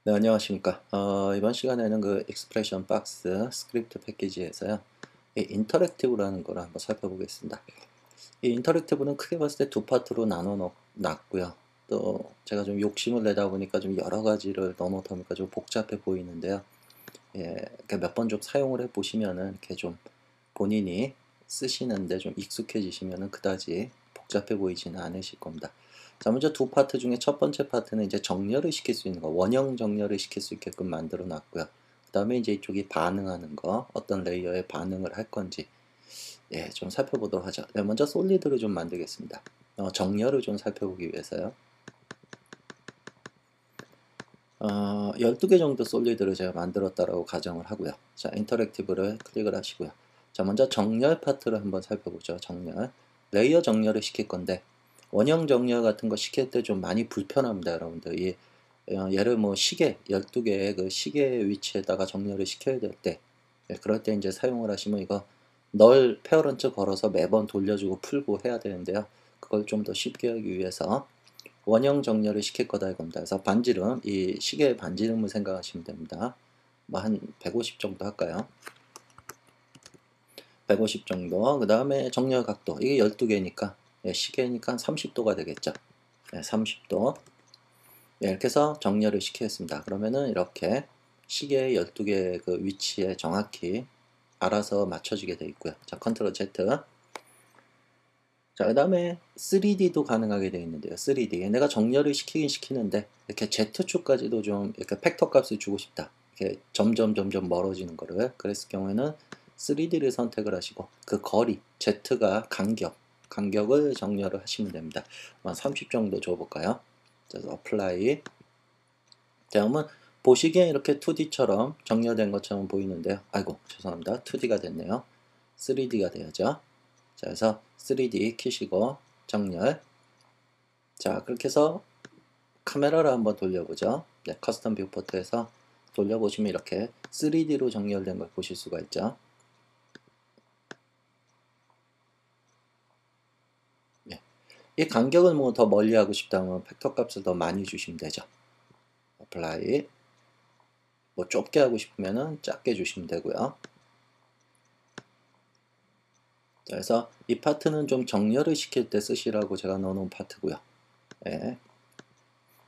네, 안녕하십니까. 이번 시간에는 그 익스프레션 박스 스크립트 패키지에서요. 이 인터랙티브라는 걸 한번 살펴보겠습니다. 이 인터랙티브는 크게 봤을 때 두 파트로 놨고요. 또 제가 좀 욕심을 내다 보니까 좀 여러 가지를 넣어놓다 보니까 좀 복잡해 보이는데요. 예, 이렇게 몇 번 좀 사용을 해 보시면은 이렇게 좀 본인이 쓰시는데 좀 익숙해지시면은 그다지 복잡해 보이지는 않으실 겁니다. 자, 먼저 두 파트 중에 첫 번째 파트는 이제 정렬을 시킬 수 있는 거, 원형 정렬을 시킬 수 있게끔 만들어 놨고요. 그 다음에 이제 이쪽이 반응하는 거, 어떤 레이어에 반응을 할 건지, 예, 좀 살펴보도록 하죠. 네, 먼저 솔리드를 좀 만들겠습니다. 정렬을 좀 살펴보기 위해서요. 12개 정도 솔리드를 제가 만들었다라고 가정을 하고요. 자, 인터랙티브를 클릭을 하시고요. 자, 먼저 정렬 파트를 한번 살펴보죠. 정렬. 레이어 정렬을 시킬 건데, 원형 정렬 같은 거 시킬 때 좀 많이 불편합니다, 여러분들. 예를 뭐 시계, 12개의 그 시계 위치에다가 정렬을 시켜야 될 때, 예, 그럴 때 이제 사용을 하시면 이거 널 페어런트 걸어서 매번 돌려주고 풀고 해야 되는데요. 그걸 좀 더 쉽게 하기 위해서 원형 정렬을 시킬 거다 이겁니다. 그래서 반지름, 이 시계의 반지름을 생각하시면 됩니다. 뭐 한 150 정도 할까요? 150 정도. 그 다음에 정렬 각도. 이게 12개니까, 예, 시계니까 30도가 되겠죠. 예, 30도. 예, 이렇게 해서 정렬을 시키겠습니다. 그러면은 이렇게 시계의 12개 그 위치에 정확히 알아서 맞춰지게 되어 있고요. 자, 컨트롤 Z. 자, 그 다음에 3D도 가능하게 되어 있는데요. 3D. 내가 정렬을 시키긴 시키는데, 이렇게 Z축까지도 좀, 이렇게 팩터 값을 주고 싶다. 이렇게 점점 멀어지는 거를. 그랬을 경우에는 3D를 선택을 하시고, 그 거리, Z가 간격을 정렬을 하시면 됩니다. 한 30 정도 줘볼까요? 그래서 apply. 자, 그러면 보시기에 이렇게 2D처럼 정렬된 것처럼 보이는데요. 아이고, 죄송합니다. 2D가 됐네요. 3D가 되어죠. 자, 그래서 3D 키시고 정렬. 자, 그렇게 해서 카메라를 한번 돌려보죠. 네, 커스텀 뷰포트에서 돌려보시면 이렇게 3D로 정렬된 걸 보실 수가 있죠. 네. 이 간격을 뭐 더 멀리 하고 싶다면 팩터 값을 더 많이 주시면 되죠. apply. 뭐 좁게 하고 싶으면 작게 주시면 되고요. 자, 그래서 이 파트는 좀 정렬을 시킬 때 쓰시라고 제가 넣어놓은 파트고요. 네.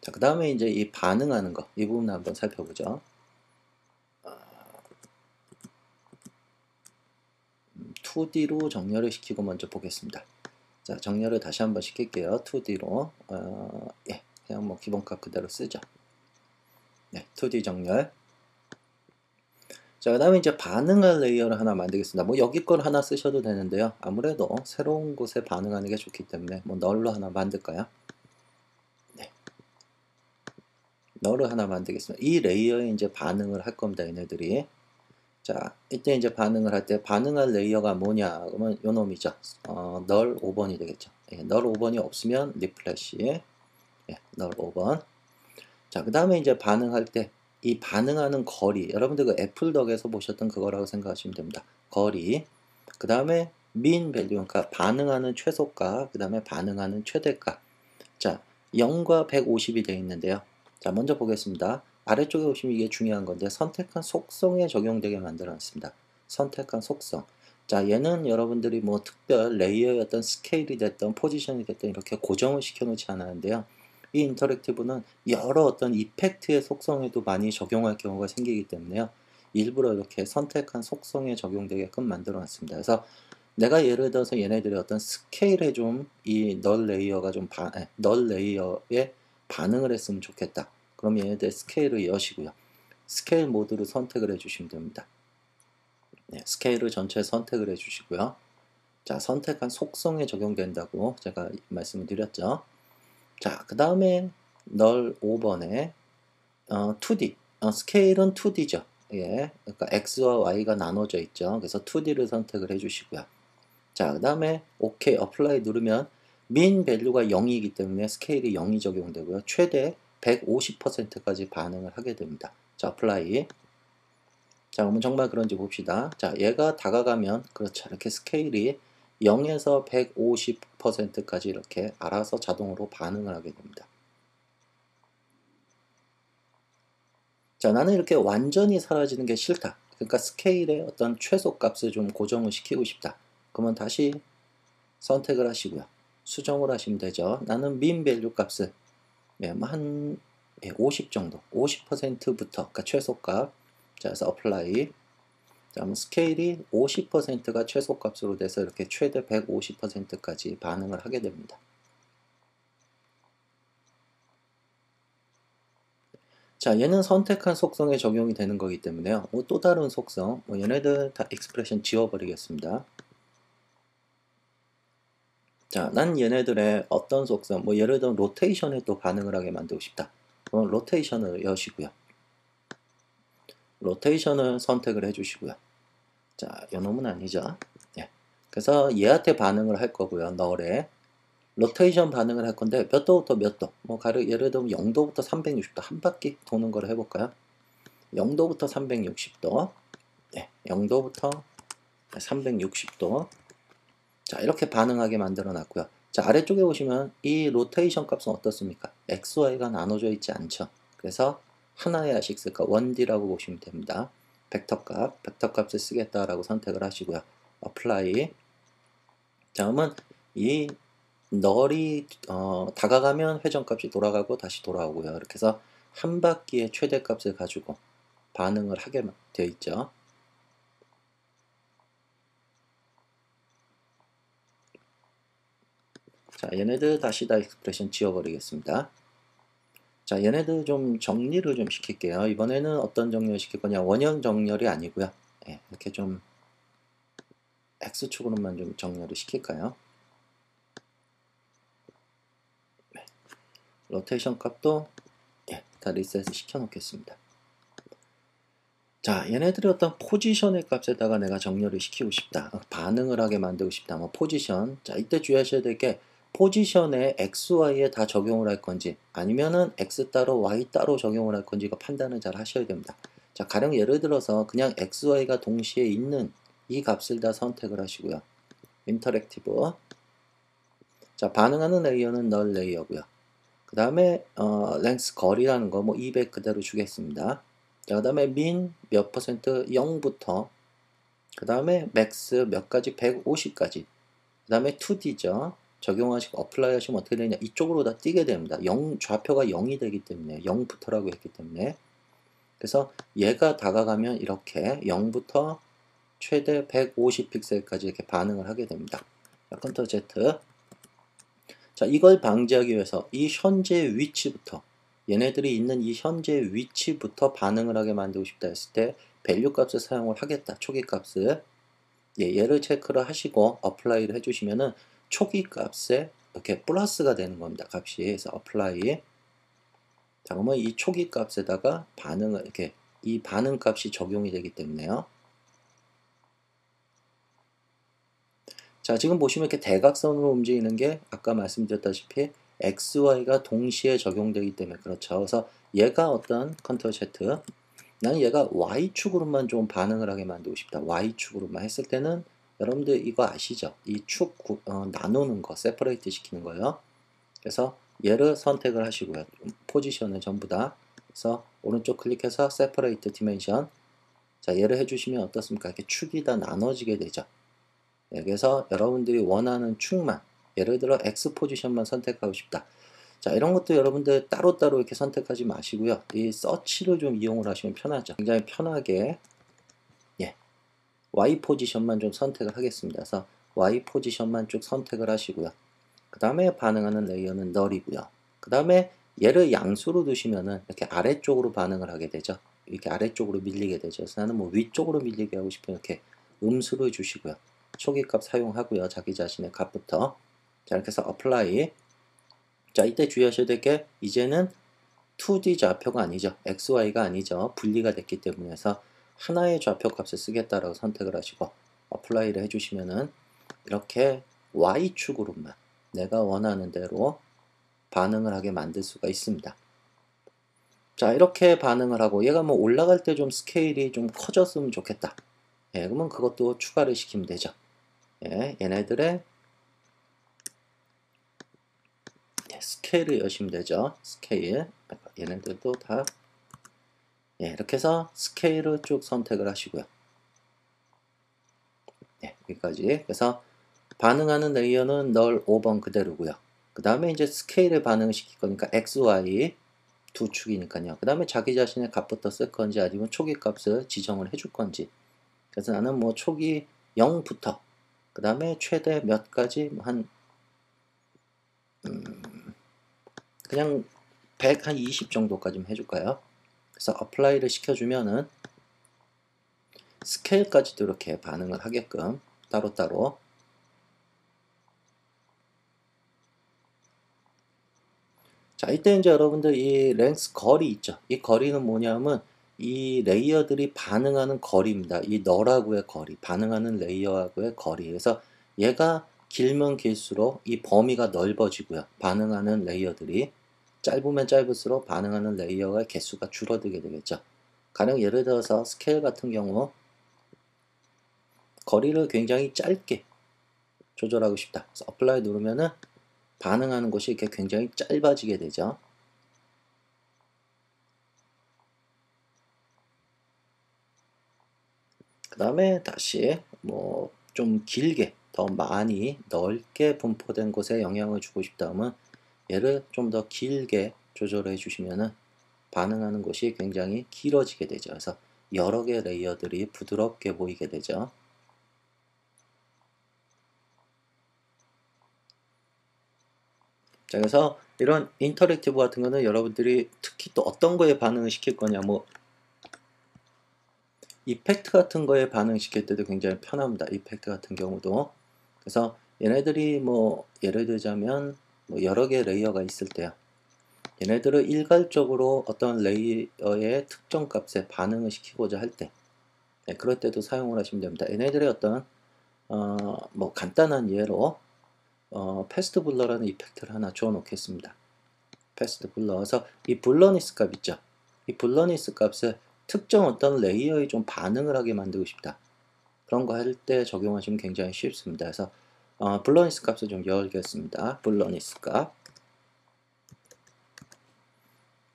자, 그 다음에 이제 이 반응하는 거, 이 부분 한번 살펴보죠. 2D로 정렬을 시키고 먼저 보겠습니다. 자, 정렬을 다시 한번 시킬게요. 2D로. 예, 그냥 뭐 기본값 그대로 쓰죠. 네, 2D 정렬. 자, 그 다음에 이제 반응할 레이어를 하나 만들겠습니다. 뭐 여기 걸 하나 쓰셔도 되는데요. 아무래도 새로운 곳에 반응하는 게 좋기 때문에 뭐 널로 하나 만들까요? 네, 널을 하나 만들겠습니다. 이 레이어에 이제 반응을 할 겁니다. 얘네들이. 자, 이때 이제 반응을 할 때 반응할 레이어가 뭐냐? 그러면 요 놈이죠. 널 5번이 되겠죠. 예, 널 5번이 없으면 리플래시. 예, 널 5번. 자, 그 다음에 이제 반응할 때 이 반응하는 거리, 여러분들 그 애플덕에서 보셨던 그거라고 생각하시면 됩니다. 거리. 그 다음에 mean value, 그러니까 반응하는 최소값, 그 다음에 반응하는 최대값. 자, 0과 150이 되어 있는데요. 자, 먼저 보겠습니다. 아래쪽에 보시면 이게 중요한 건데 선택한 속성에 적용되게 만들어 놨습니다. 선택한 속성. 자, 얘는 여러분들이 뭐 특별 레이어였던 스케일이 됐던 포지션이 됐던 이렇게 고정을 시켜 놓지 않았는데요. 이 인터랙티브는 여러 어떤 이펙트의 속성에도 많이 적용할 경우가 생기기 때문에요. 일부러 이렇게 선택한 속성에 적용되게끔 만들어 놨습니다. 그래서 내가 예를 들어서 얘네들이 어떤 스케일에 좀 이 널 레이어가 좀 널 레이어에 반응을 했으면 좋겠다. 그럼 얘네들 스케일을 여시고요. 스케일 모드를 선택을 해주시면 됩니다. 네, 스케일을 전체 선택을 해주시고요. 자, 선택한 속성에 적용된다고 제가 말씀을 드렸죠. 자, 그 다음에 널 5번에 2D, 스케일은 2D죠. 예, 그러니까 X와 Y가 나눠져 있죠. 그래서 2D를 선택을 해주시고요. 자, 그 다음에 OK, apply 누르면 min 밸류가 0이기 때문에 스케일이 0이 적용되고요. 최대 150%까지 반응을 하게 됩니다. 자, apply. 자, 그러면 정말 그런지 봅시다. 자, 얘가 다가가면 그렇죠. 이렇게 스케일이 0에서 150%까지 이렇게 알아서 자동으로 반응을 하게 됩니다. 자, 나는 이렇게 완전히 사라지는 게 싫다. 그러니까 스케일의 어떤 최소값을 좀 고정을 시키고 싶다. 그러면 다시 선택을 하시고요. 수정을 하시면 되죠. 나는 민 밸류 값을 한 50 정도, 50%부터, 그러니까 최소값. 자, 그래서 apply. 자, 그럼 스케일이 50%가 최소값으로 돼서 이렇게 최대 150%까지 반응을 하게 됩니다. 자, 얘는 선택한 속성에 적용이 되는 거기 때문에요. 또 다른 속성, 얘네들 다 익스프레션 지워버리겠습니다. 자, 난 얘네들의 어떤 속성, 예를 들어 로테이션에 또 반응을 하게 만들고 싶다. 그럼 로테이션을 여시고요. 로테이션을 선택을 해주시고요. 자, 요놈은 아니죠. 예. 그래서 얘한테 반응을 할 거고요. 널에 로테이션 반응을 할 건데 몇 도부터 몇 도? 예를 들면 0도부터 360도 한 바퀴 도는 거를 해볼까요? 0도부터 360도. 예, 0도부터 360도. 자, 이렇게 반응하게 만들어 놨고요. 자, 아래쪽에 보시면 이 로테이션 값은 어떻습니까? XY가 나눠져 있지 않죠. 그래서 하나의 아식스가 1D라고 보시면 됩니다. 벡터 값을 쓰겠다라고 선택을 하시고요. apply. 자, 그러면 이 널이 다가가면 회전값이 돌아가고 다시 돌아오고요. 이렇게 해서 한 바퀴의 최대값을 가지고 반응을 하게 되어 있죠. 자, 얘네들 다시 다 익스프레션 지워버리겠습니다. 자, 얘네들 좀 정리를 좀 시킬게요. 이번에는 어떤 정리를 시킬 거냐? 원형 정렬이 아니고요. 예, 이렇게 좀 X축으로만 좀 정렬을 시킬까요? 네. 로테이션 값도 다 리셋 시켜 놓겠습니다. 자, 얘네들의 어떤 포지션의 값에다가 내가 정렬을 시키고 싶다. 반응을 하게 만들고 싶다. 포지션. 자, 이때 주의하셔야 될 게 포지션에 X, Y에 다 적용을 할 건지 아니면은 X 따로 Y 따로 적용을 할 건지 그 판단을 잘 하셔야 됩니다. 자, 가령 예를 들어서 그냥 X, Y가 동시에 있는 이 값을 다 선택을 하시고요. 인터랙티브. 자, 반응하는 레이어는 널 레이어고요. 그 다음에 랭스 거리라는 거 200 그대로 주겠습니다. 자, 그 다음에 민 몇 퍼센트 0부터 그 다음에 맥스 몇 가지 150까지 그 다음에 2D죠. 적용하시고 어플라이 하시면 어떻게 되냐 이쪽으로 다 뛰게 됩니다. 0 좌표가 0이 되기 때문에 0부터라고 했기 때문에 그래서 얘가 다가가면 이렇게 0부터 최대 150 픽셀까지 이렇게 반응을 하게 됩니다. 자, 컨트롤 Z. 자, 이걸 방지하기 위해서 이 현재 위치부터 얘네들이 있는 이 현재 위치부터 반응을 하게 만들고 싶다 했을 때 밸류 값을 사용을 하겠다. 초기 값을. 얘를 체크를 하시고 어플라이를 해주시면은 초기 값에 이렇게 플러스가 되는 겁니다. 값이. 그래서 어플라이. 자, 그러면 이 초기 값에다가 반응을 이렇게 이 반응 값이 적용이 되기 때문에요. 자, 지금 보시면 이렇게 대각선으로 움직이는 게 아까 말씀드렸다시피 XY가 동시에 적용되기 때문에 그렇죠. 그래서 얘가 어떤 컨트롤 Z 나는 얘가 Y축으로만 좀 반응을 하게 만들고 싶다. Y축으로만 했을 때는 여러분들 이거 아시죠? 이 축 나누는 거, 세퍼레이트 시키는 거예요. 그래서 얘를 선택을 하시고요. 포지션을 전부 다. 그래서 오른쪽 클릭해서 세퍼레이트 디멘션. 자, 얘를 해주시면 어떻습니까? 이렇게 축이 다 나눠지게 되죠. 그래서 여러분들이 원하는 축만, 예를 들어 X 포지션만 선택하고 싶다. 자, 이런 것도 여러분들 따로따로 이렇게 선택하지 마시고요. 이 서치를 좀 이용을 하시면 편하죠. 굉장히 편하게 Y 포지션만 좀 선택을 하겠습니다. 그래서 Y 포지션만 쭉 선택을 하시고요. 그 다음에 반응하는 레이어는 널이고요. 그 다음에 얘를 양수로 두시면은 이렇게 아래쪽으로 반응을 하게 되죠. 이렇게 아래쪽으로 밀리게 되죠. 그래서 나는 위쪽으로 밀리게 하고 싶으면 이렇게 음수를 주시고요. 초기값 사용하고요. 자기 자신의 값부터. 자, 이렇게 해서 apply. 자, 이때 주의하셔야 될 게 이제는 2D 좌표가 아니죠. XY가 아니죠. 분리가 됐기 때문에 해서 하나의 좌표 값을 쓰겠다라고 선택을 하시고 apply를 해주시면은 이렇게 Y축으로만 내가 원하는 대로 반응을 하게 만들 수가 있습니다. 자, 이렇게 반응을 하고 얘가 올라갈 때 좀 스케일이 좀 커졌으면 좋겠다. 그러면 그것도 추가를 시키면 되죠. 얘네들의 스케일을 여시면 되죠. 스케일. 얘네들도 다 예, 이렇게 해서 스케일을 쭉 선택을 하시고요. 네, 여기까지. 그래서 반응하는 레이어는 널 5번 그대로고요. 그 다음에 이제 스케일에 반응을 시킬 거니까 x, y 두 축이니까요. 그 다음에 자기 자신의 값부터 쓸 건지 아니면 초기 값을 지정을 해줄 건지. 그래서 나는 뭐 초기 0부터 그 다음에 최대 몇 가지 한 그냥 100 한 20 정도까지만 해줄까요? 그래서 어플라이를 시켜주면은 스케일까지도 이렇게 반응을 하게끔 따로따로. 자, 이때 이제 여러분들 이 랭스 거리 있죠. 이 거리는 뭐냐면 이 레이어들이 반응하는 거리입니다. 이 너라고의 거리, 반응하는 레이어하고의 거리. 그래서 얘가 길면 길수록 이 범위가 넓어지고요. 반응하는 레이어들이 짧으면 짧을수록 반응하는 레이어의 개수가 줄어들게 되겠죠. 가령 예를 들어서 스케일 같은 경우 거리를 굉장히 짧게 조절하고 싶다. 그래서 어플라이 누르면은 반응하는 곳이 이렇게 굉장히 짧아지게 되죠. 그 다음에 다시 뭐 좀 길게 더 많이 넓게 분포된 곳에 영향을 주고 싶다면 얘를 좀 더 길게 조절해 주시면은 반응하는 곳이 굉장히 길어지게 되죠. 그래서 여러 개의 레이어들이 부드럽게 보이게 되죠. 자, 그래서 이런 인터랙티브 같은 거는 여러분들이 특히 또 어떤 거에 반응을 시킬 거냐, 뭐 이펙트 같은 거에 반응시킬 때도 굉장히 편합니다. 이펙트 같은 경우도. 그래서 얘네들이 뭐 예를 들자면 뭐 여러 개의 레이어가 있을 때요. 얘네들을 일괄적으로 어떤 레이어의 특정 값에 반응을 시키고자 할 때, 네, 그럴 때도 사용을 하시면 됩니다. 얘네들의 어떤 뭐 간단한 예로 패스트 블러라는 이펙트를 하나 주어 놓겠습니다. 패스트 블러. 그래서 이 블러니스 값 있죠. 이 블러니스 값을 특정 어떤 레이어에 좀 반응을 하게 만들고 싶다. 그런 거 할 때 적용하시면 굉장히 쉽습니다. 그래서 블러니스 값을 좀 열겠습니다. 블러니스 값.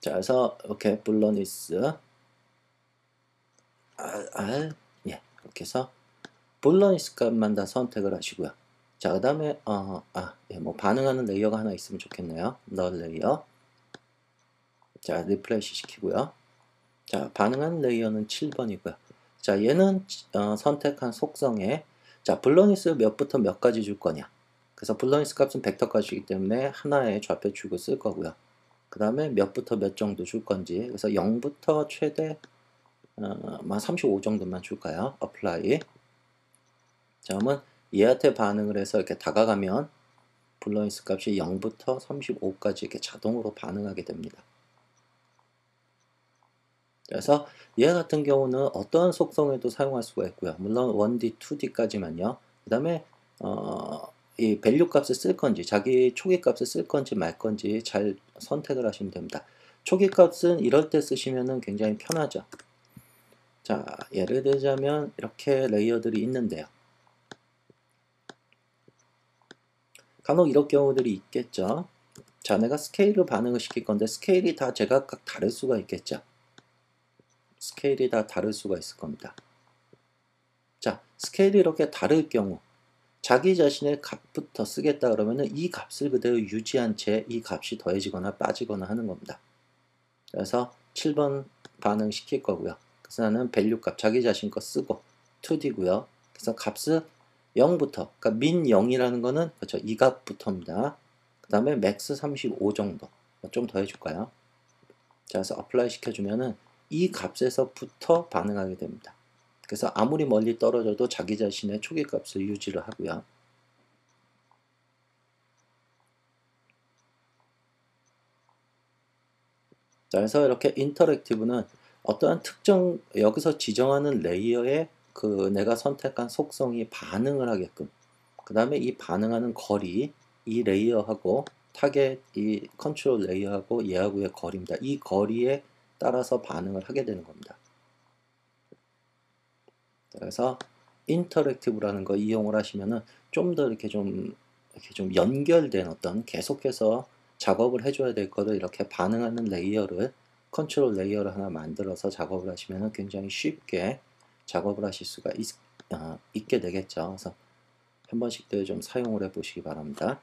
자, 그래서 이렇게 블러니스 예, 이렇게 해서 블러니스 값만 다 선택을 하시고요. 자, 그 다음에 예, 뭐 반응하는 레이어가 하나 있으면 좋겠네요. 널 레이어. 자, 리프레시 시키고요. 자, 반응하는 레이어는 7번이고요. 자, 얘는 선택한 속성에 자, 블러니스 몇부터 몇 가지 줄 거냐. 그래서 블러니스 값은 벡터 값이기 때문에 하나의 좌표 축을 쓸 거고요. 그 다음에 몇부터 몇 정도 줄 건지. 그래서 0부터 최대 35 정도만 줄까요? apply. 자, 그러면 얘한테 반응을 해서 이렇게 다가가면 블러니스 값이 0부터 35까지 이렇게 자동으로 반응하게 됩니다. 그래서 얘 같은 경우는 어떠한 속성에도 사용할 수가 있고요. 물론 1D, 2D까지만요. 그 다음에 이 밸류 값을 쓸 건지 자기 초기 값을 쓸 건지 말 건지 잘 선택을 하시면 됩니다. 초기 값은 이럴 때 쓰시면 굉장히 편하죠. 자, 예를 들자면 이렇게 레이어들이 있는데요. 간혹 이런 경우들이 있겠죠. 자, 내가 스케일을 반응을 시킬 건데 스케일이 다 제각각 다를 수가 있겠죠. 스케일이 다 다를 수가 있을 겁니다. 자, 스케일이 이렇게 다를 경우 자기 자신의 값부터 쓰겠다 그러면은 이 값을 그대로 유지한 채 이 값이 더해지거나 빠지거나 하는 겁니다. 그래서 7번 반응시킬 거고요. 그래서 나는 밸류 값 자기 자신 거 쓰고 2D고요. 그래서 값을 0부터 그러니까 min 0이라는 거는 그렇죠. 이 값부터입니다. 그 다음에 max 35 정도 좀 더 해줄까요? 자, 그래서 apply 시켜주면은 이 값에서부터 반응하게 됩니다. 그래서 아무리 멀리 떨어져도 자기 자신의 초기 값을 유지를 하고요. 자, 그래서 이렇게 인터랙티브는 어떠한 특정 여기서 지정하는 레이어에 그 내가 선택한 속성이 반응을 하게끔 그 다음에 이 반응하는 거리 이 레이어하고 타겟 이 컨트롤 레이어하고 얘하고의 거리입니다. 이 거리에 따라서 반응을 하게 되는 겁니다. 그래서 인터랙티브라는 거 이용을 하시면은 좀 더 이렇게 좀 연결된 어떤 계속해서 작업을 해줘야 될 거를 이렇게 반응하는 레이어를 컨트롤 레이어를 하나 만들어서 작업을 하시면 굉장히 쉽게 작업을 하실 수가 있게 되겠죠. 그래서 한 번씩들 좀 사용을 해 보시기 바랍니다.